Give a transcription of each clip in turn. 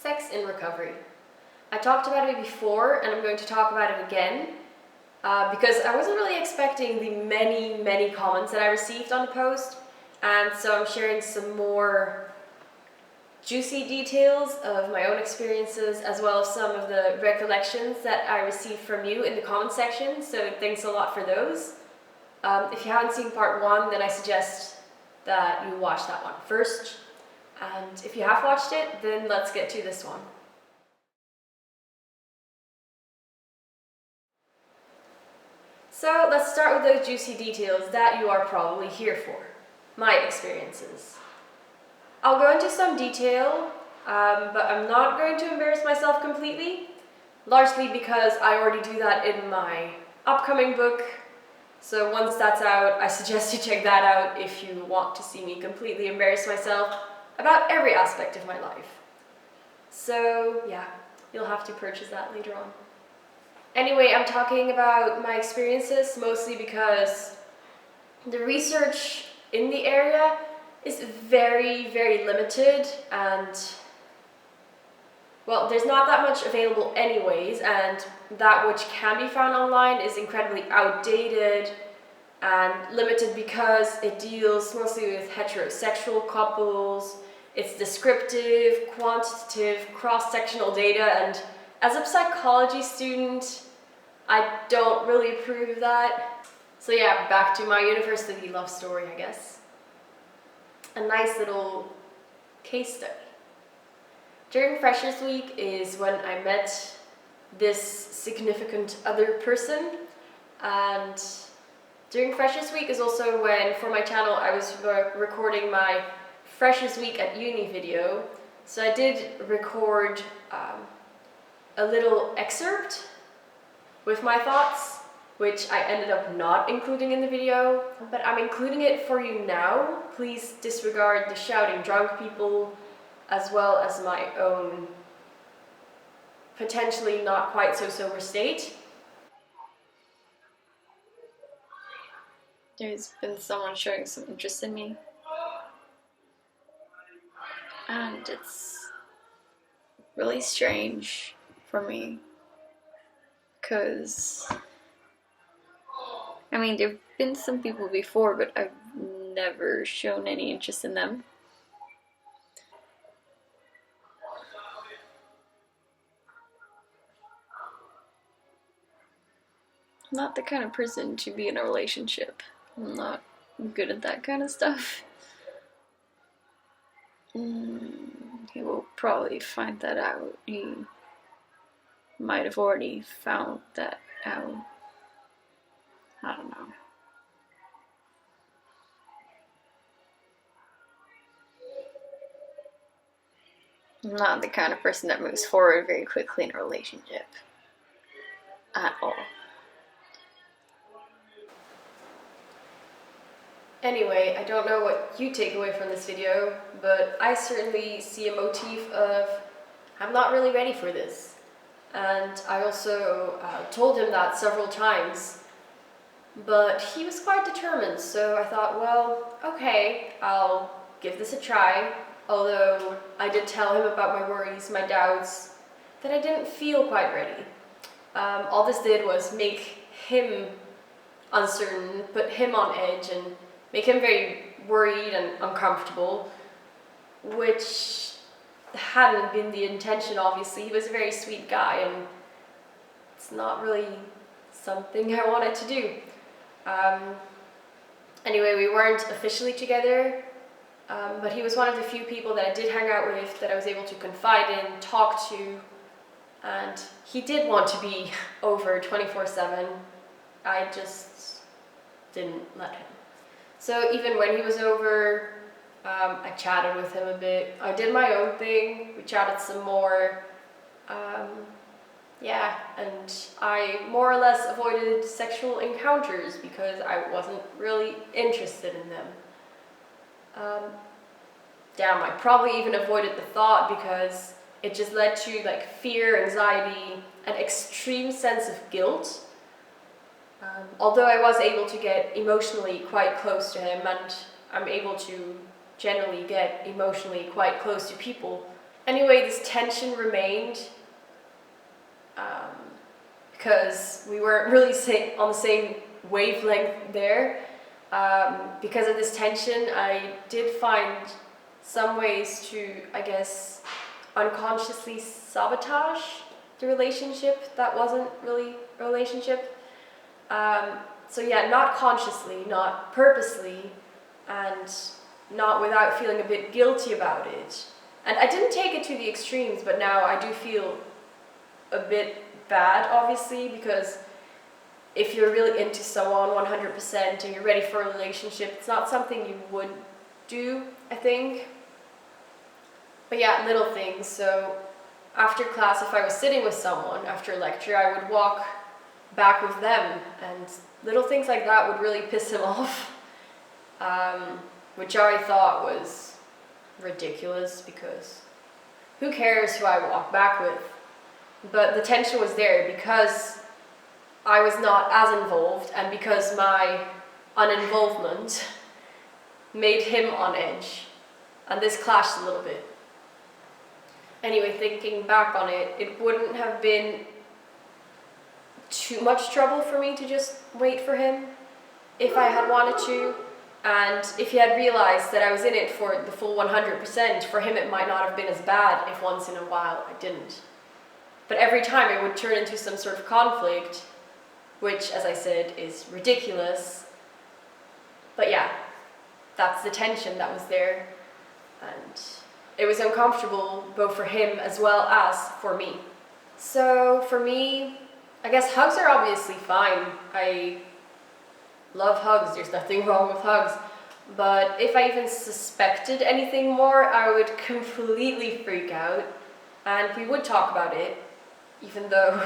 Sex in recovery. I talked about it before and I'm going to talk about it again because I wasn't really expecting the many comments that I received on the post, and so I'm sharing some more juicy details of my own experiences as well as some of the recollections that I received from you in the comment section, so thanks a lot for those. If you haven't seen part 1, then I suggest that you watch that one first, and if you have watched it, then let's get to this one. So let's start with those juicy details that you are probably here for, my experiences. I'll go into some detail, but I'm not going to embarrass myself completely, largely because I already do that in my upcoming book. So once that's out, I suggest you check that out if you want to see me completely embarrass myself about every aspect of my life. So yeah, you'll have to purchase that later on. Anyway, I'm talking about my experiences mostly because the research in the area is very limited, and well, there's not that much available anyways, and that which can be found online is incredibly outdated and limited because it deals mostly with heterosexual couples. It's descriptive, quantitative, cross-sectional data, and as a psychology student, I don't really approve of that. So yeah, back to my university love story, I guess. A nice little case study. During Freshers Week is when I met this significant other person, and during Freshers Week is also when, for my channel, I was recording my Freshers Week at Uni video. So I did record a little excerpt with my thoughts, which I ended up not including in the video, but I'm including it for you now. Please disregard the shouting drunk people, as well as my own potentially not quite so sober state. There's been someone showing some interest in me, and it's really strange for me because I mean, there have been some people before, but I've never shown any interest in them. I'm not the kind of person to be in a relationship. I'm not good at that kind of stuff. He will probably find that out. He might have already found that out. I don't know. I'm not the kind of person that moves forward very quickly in a relationship. At all. Anyway, I don't know what you take away from this video, but I certainly see a motif of I'm not really ready for this. And I also told him that several times, but he was quite determined, so I thought, well, okay, I'll give this a try, although I did tell him about my worries, my doubts, that I didn't feel quite ready. All this did was make him uncertain, put him on edge, and make him very worried and uncomfortable, which hadn't been the intention, obviously. He was a very sweet guy, and it's not really something I wanted to do. Anyway, we weren't officially together, but he was one of the few people that I did hang out with, that I was able to confide in, talk to, and he did want to be over 24/7. I just didn't let him. So even when he was over, I chatted with him a bit. I did my own thing, we chatted some more. Yeah, and I more or less avoided sexual encounters because I wasn't really interested in them. Damn, I probably even avoided the thought because it just led to like fear, anxiety, an extreme sense of guilt. Although I was able to get emotionally quite close to him, and I'm able to generally get emotionally quite close to people, Anyway, this tension remained because we weren't really on the same wavelength there. Because of this tension, I did find some ways to, I guess, unconsciously sabotage the relationship that wasn't really a relationship. So yeah, not consciously, not purposely, and not without feeling a bit guilty about it. And I didn't take it to the extremes, but now I do feel a bit bad, obviously, because if you're really into someone 100% and you're ready for a relationship, it's not something you would do, I think. But yeah, little things. So after class, if I was sitting with someone after a lecture, I would walk back with them, and little things like that would really piss him off, which I thought was ridiculous, because who cares who I walk back with? But the tension was there because I was not as involved, and because my uninvolvement made him on edge, and this clashed a little bit. Anyway, thinking back on it, it wouldn't have been too much trouble for me to just wait for him if I had wanted to, and if he had realized that I was in it for the full 100%, for him it might not have been as bad if once in a while I didn't. But every time it would turn into some sort of conflict, which, as I said, is ridiculous. But yeah, that's the tension that was there, and it was uncomfortable both for him as well as for me. So for me, I guess hugs are obviously fine. I love hugs, there's nothing wrong with hugs. But if I even suspected anything more, I would completely freak out, and we would talk about it, even though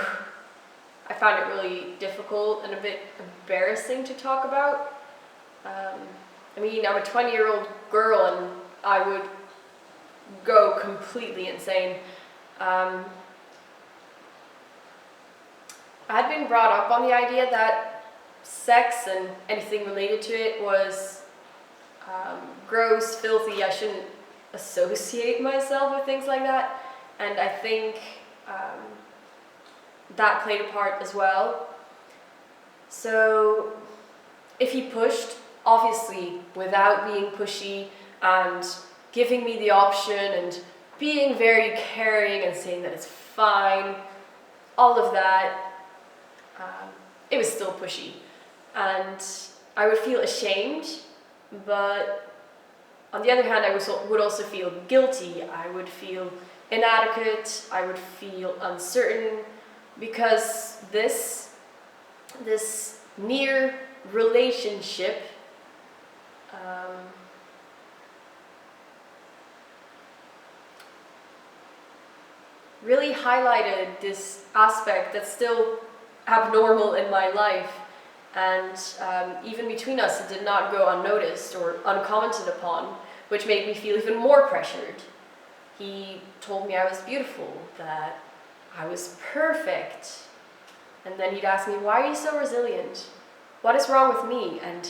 I found it really difficult and a bit embarrassing to talk about. I mean, I'm a 20-year-old girl and I would go completely insane. I had been brought up on the idea that sex and anything related to it was gross, filthy. I shouldn't associate myself with things like that, and I think that played a part as well. So if he pushed, obviously without being pushy and giving me the option and being very caring and saying that it's fine, all of that, it was still pushy. And I would feel ashamed, but on the other hand, I would also feel guilty. I would feel inadequate, I would feel uncertain, because this near relationship really highlighted this aspect that's still abnormal in my life, and even between us it did not go unnoticed or uncommented upon, which made me feel even more pressured. He told me I was beautiful, that I was perfect, and then he'd ask me, why are you so resilient? What is wrong with me? And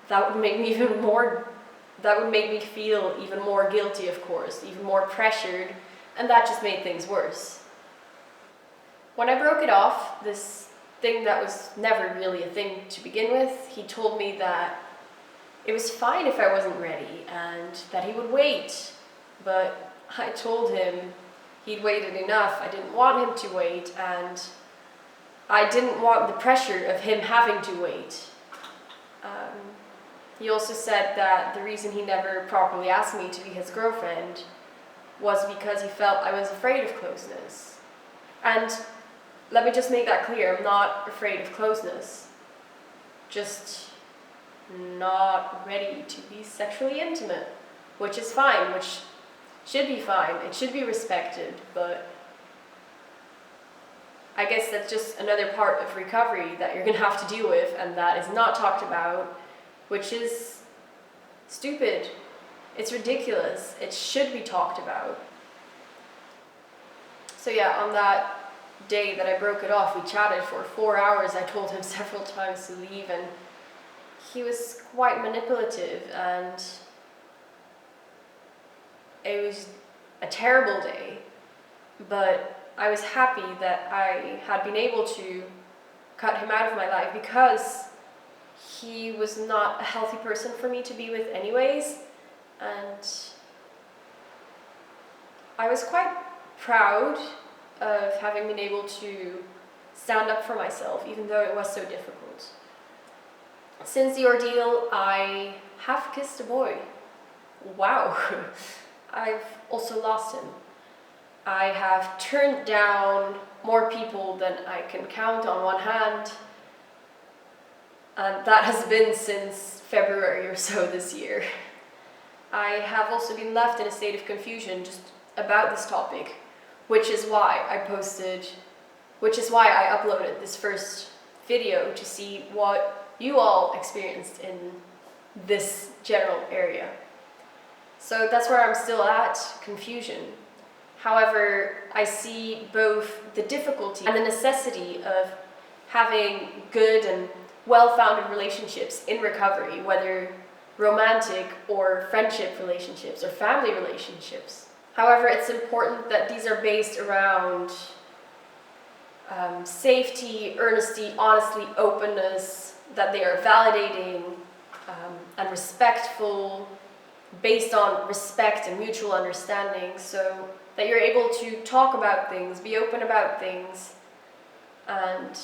that would make me feel even more guilty, of course, even more pressured, and that just made things worse. When I broke it off, this thing that was never really a thing to begin with, he told me that it was fine if I wasn't ready and that he would wait. But I told him he'd waited enough. I didn't want him to wait, and I didn't want the pressure of him having to wait. He also said that the reason he never properly asked me to be his girlfriend was because he felt I was afraid of closeness. And let me just make that clear, I'm not afraid of closeness. Just not ready to be sexually intimate, which is fine, which should be fine, it should be respected, but I guess that's just another part of recovery that you're going to have to deal with, and that is not talked about, which is stupid. It's ridiculous. It should be talked about. So yeah, on that day that I broke it off, we chatted for 4 hours. I told him several times to leave, and he was quite manipulative, and it was a terrible day, but I was happy that I had been able to cut him out of my life because he was not a healthy person for me to be with anyways, and I was quite proud of having been able to stand up for myself, even though it was so difficult. Since the ordeal, I have kissed a boy. Wow. I've also lost him. I have turned down more people than I can count on one hand, and that has been since February or so this year. I have also been left in a state of confusion just about this topic, which is why I uploaded this first video to see what you all experienced in this general area. So that's where I'm still at, confusion. However, I see both the difficulty and the necessity of having good and well-founded relationships in recovery, whether romantic or friendship relationships or family relationships. However, it's important that these are based around safety, earnesty, honesty, openness, that they are validating and respectful, based on respect and mutual understanding, so that you're able to talk about things, be open about things, and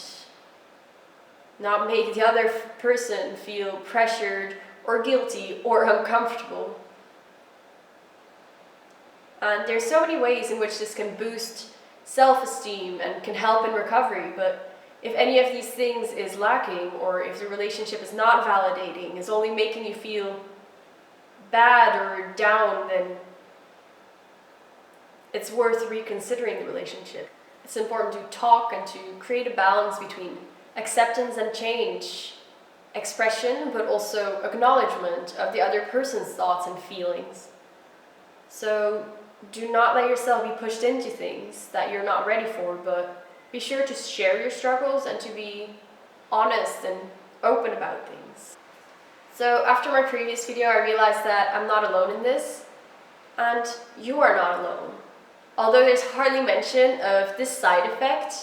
not make the other person feel pressured or guilty or uncomfortable. And there's so many ways in which this can boost self-esteem and can help in recovery, but if any of these things is lacking, or if the relationship is not validating, is only making you feel bad or down, then it's worth reconsidering the relationship. It's important to talk and to create a balance between acceptance and change, expression, but also acknowledgement of the other person's thoughts and feelings. So do not let yourself be pushed into things that you're not ready for, but be sure to share your struggles and to be honest and open about things. So after my previous video, I realized that I'm not alone in this, and you are not alone. Although there's hardly mention of this side effect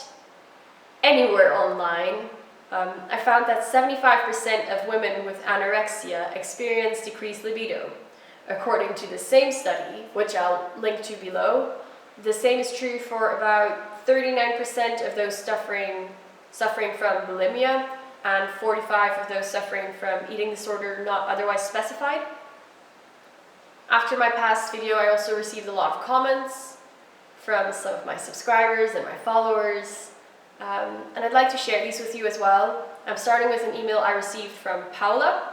anywhere online, I found that 75% of women with anorexia experience decreased libido. According to the same study, which I'll link to below, the same is true for about 39% of those suffering from bulimia and 45% of those suffering from eating disorder not otherwise specified. After my past video, I also received a lot of comments from some of my subscribers and my followers, and I'd like to share these with you as well. I'm starting with an email I received from Paula,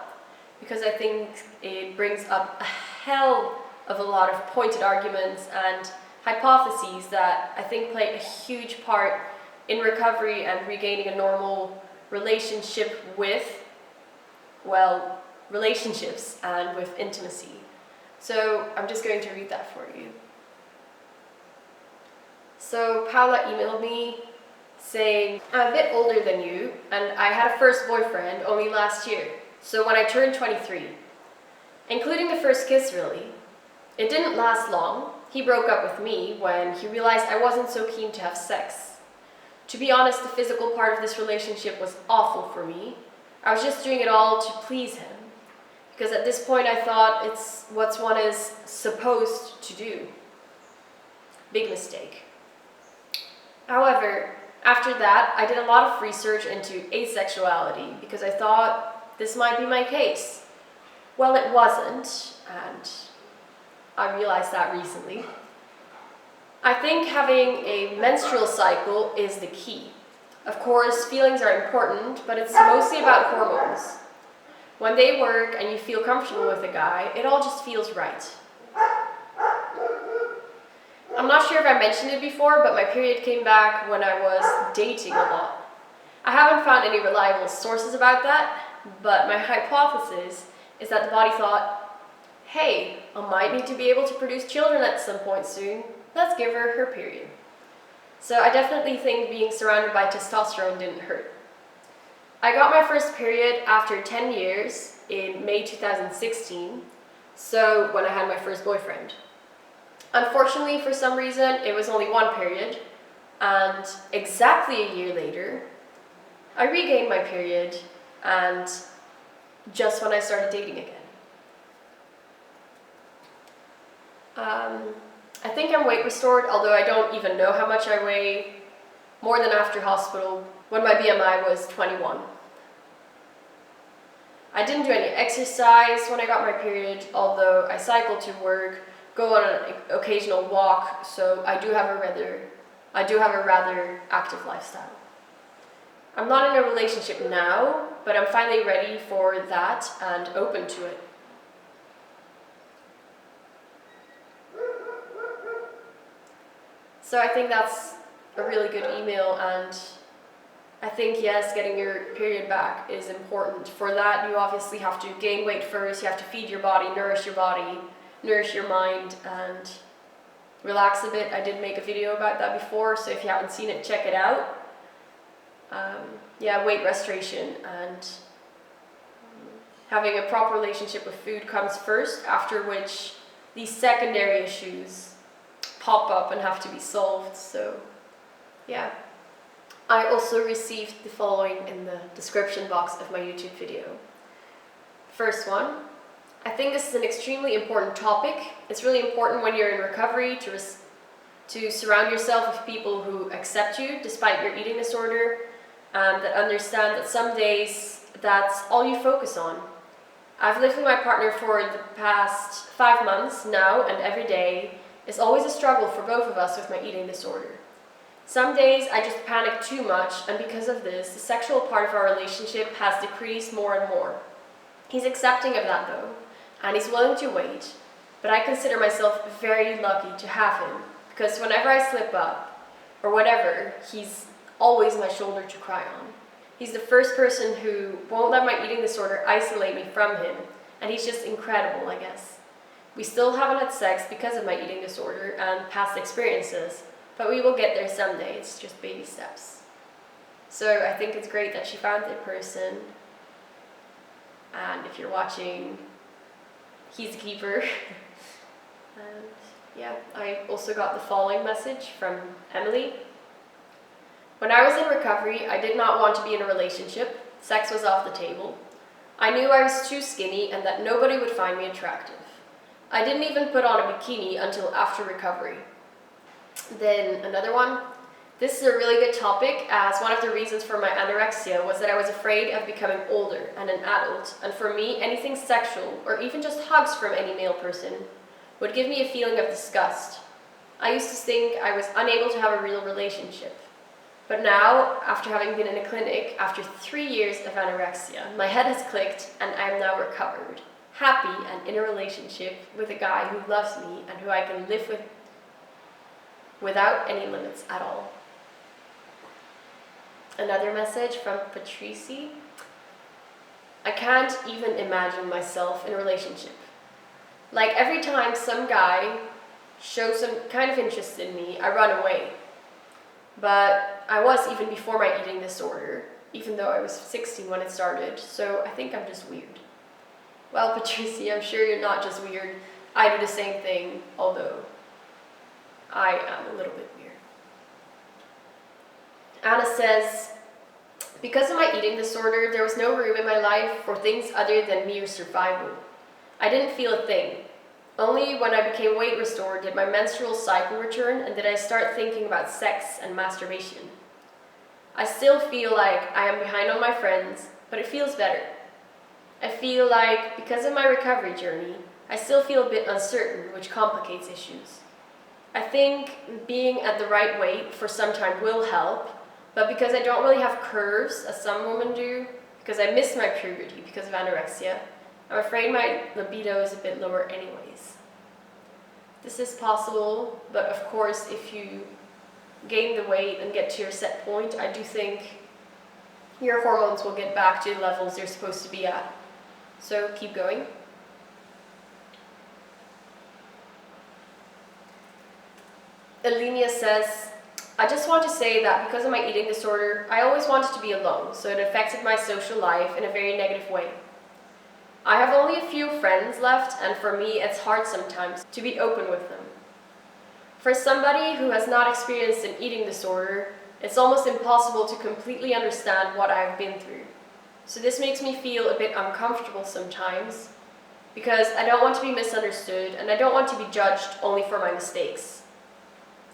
because I think it brings up a hell of a lot of pointed arguments and hypotheses that I think play a huge part in recovery and regaining a normal relationship with, well, relationships and with intimacy. So I'm just going to read that for you. So Paula emailed me saying, I'm a bit older than you, and I had a first boyfriend only last year. So when I turned 23, including the first kiss really, it didn't last long. He broke up with me when he realized I wasn't so keen to have sex. To be honest, the physical part of this relationship was awful for me. I was just doing it all to please him, because at this point I thought it's what one is supposed to do. Big mistake. However, after that, I did a lot of research into asexuality because I thought this might be my case. Well, it wasn't, and I realized that recently. I think having a menstrual cycle is the key. Of course, feelings are important, but it's mostly about hormones. When they work and you feel comfortable with a guy, it all just feels right. I'm not sure if I mentioned it before, but my period came back when I was dating a lot. I haven't found any reliable sources about that, but my hypothesis is that the body thought, hey, I might need to be able to produce children at some point soon. Let's give her her period. So I definitely think being surrounded by testosterone didn't hurt. I got my first period after 10 years in May 2016, so when I had my first boyfriend. Unfortunately, for some reason, it was only one period, and exactly a year later, I regained my period, and just when I started dating again. I think I'm weight restored, although I don't even know how much I weigh, more than after hospital, when my BMI was 21. I didn't do any exercise when I got my period, although I cycle to work, go on an occasional walk, so I do have a rather active lifestyle. I'm not in a relationship now, but I'm finally ready for that and open to it. So I think that's a really good email, and I think, yes, getting your period back is important. For that, you obviously have to gain weight first, you have to feed your body, nourish your mind, and relax a bit. I did make a video about that before, so if you haven't seen it, check it out. Weight restoration and having a proper relationship with food comes first, after which these secondary issues pop up and have to be solved. So yeah. I also received the following in the description box of my YouTube video. First one, I think this is an extremely important topic. It's really important when you're in recovery to surround yourself with people who accept you despite your eating disorder, and that understand that some days that's all you focus on. I've lived with my partner for the past 5 months now, and every day is always a struggle for both of us with my eating disorder. Some days I just panic too much, and because of this, the sexual part of our relationship has decreased more and more. He's accepting of that though, and he's willing to wait, but I consider myself very lucky to have him, because whenever I slip up, or whatever, he's always my shoulder to cry on. He's the first person who won't let my eating disorder isolate me from him, and he's just incredible, I guess. We still haven't had sex because of my eating disorder and past experiences, but we will get there someday. It's just baby steps. So I think it's great that she found the person, and if you're watching, he's a keeper. And yeah, I also got the following message from Emily. When I was in recovery, I did not want to be in a relationship. Sex was off the table. I knew I was too skinny and that nobody would find me attractive. I didn't even put on a bikini until after recovery. Then another one. This is a really good topic, as one of the reasons for my anorexia was that I was afraid of becoming older and an adult, and for me, anything sexual, or even just hugs from any male person, would give me a feeling of disgust. I used to think I was unable to have a real relationship. But now, after having been in a clinic, after 3 years of anorexia, my head has clicked and I am now recovered, happy and in a relationship with a guy who loves me and who I can live with without any limits at all. Another message from Patrici. I can't even imagine myself in a relationship. Like every time some guy shows some kind of interest in me, I run away. But I was even before my eating disorder, even though I was 16 when it started, so I think I'm just weird. Well, Patricia, I'm sure you're not just weird. I do the same thing, although I am a little bit weird. Anna says, because of my eating disorder, there was no room in my life for things other than mere survival. I didn't feel a thing. Only when I became weight restored did my menstrual cycle return and did I start thinking about sex and masturbation. I still feel like I am behind on my friends, but it feels better. I feel like, because of my recovery journey, I still feel a bit uncertain, which complicates issues. I think being at the right weight for some time will help, but because I don't really have curves, as some women do, because I missed my puberty because of anorexia, I'm afraid my libido is a bit lower anyways. This is possible, but of course if you gain the weight and get to your set point, I do think your hormones will get back to the levels they're supposed to be at. So keep going. Elenia says, I just want to say that because of my eating disorder, I always wanted to be alone, so it affected my social life in a very negative way. I have only a few friends left, and for me it's hard sometimes to be open with them. For somebody who has not experienced an eating disorder, it's almost impossible to completely understand what I've been through. So this makes me feel a bit uncomfortable sometimes, because I don't want to be misunderstood and I don't want to be judged only for my mistakes.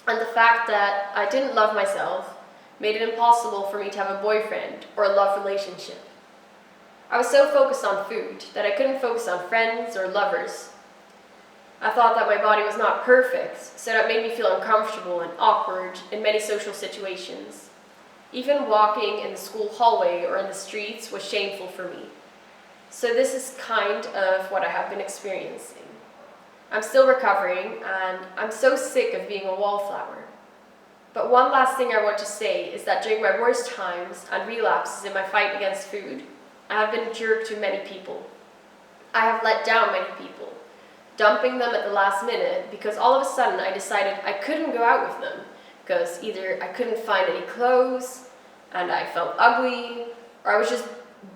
And the fact that I didn't love myself made it impossible for me to have a boyfriend or a love relationship. I was so focused on food that I couldn't focus on friends or lovers. I thought that my body was not perfect, so that made me feel uncomfortable and awkward in many social situations. Even walking in the school hallway or in the streets was shameful for me. So this is kind of what I have been experiencing. I'm still recovering and I'm so sick of being a wallflower. But one last thing I want to say is that during my worst times and relapses in my fight against food, I have been a jerk to many people. I have let down many people, dumping them at the last minute because all of a sudden I decided I couldn't go out with them because either I couldn't find any clothes and I felt ugly, or I was just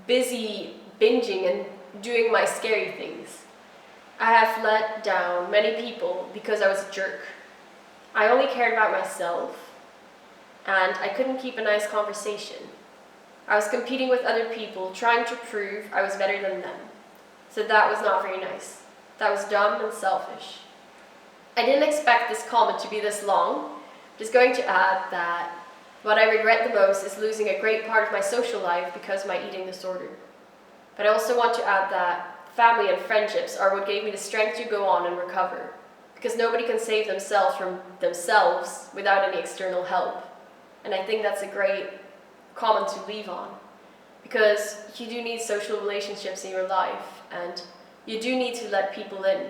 busy binging and doing my scary things. I have let down many people because I was a jerk. I only cared about myself and I couldn't keep a nice conversation. I was competing with other people, trying to prove I was better than them. So that was not very nice. That was dumb and selfish. I didn't expect this comment to be this long. I'm just going to add that what I regret the most is losing a great part of my social life because of my eating disorder. But I also want to add that family and friendships are what gave me the strength to go on and recover. Because nobody can save themselves from themselves without any external help. And I think that's a great comment to leave on. Because you do need social relationships in your life and you do need to let people in.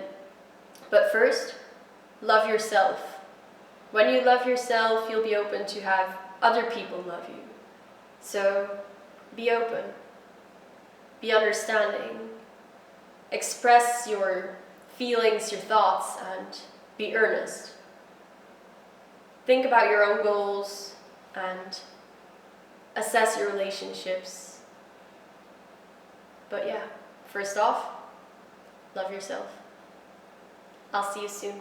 But first, love yourself. When you love yourself, you'll be open to have other people love you. So be open. Be understanding. Express your feelings, your thoughts, and be earnest. Think about your own goals and assess your relationships. But yeah, first off, love yourself. I'll see you soon.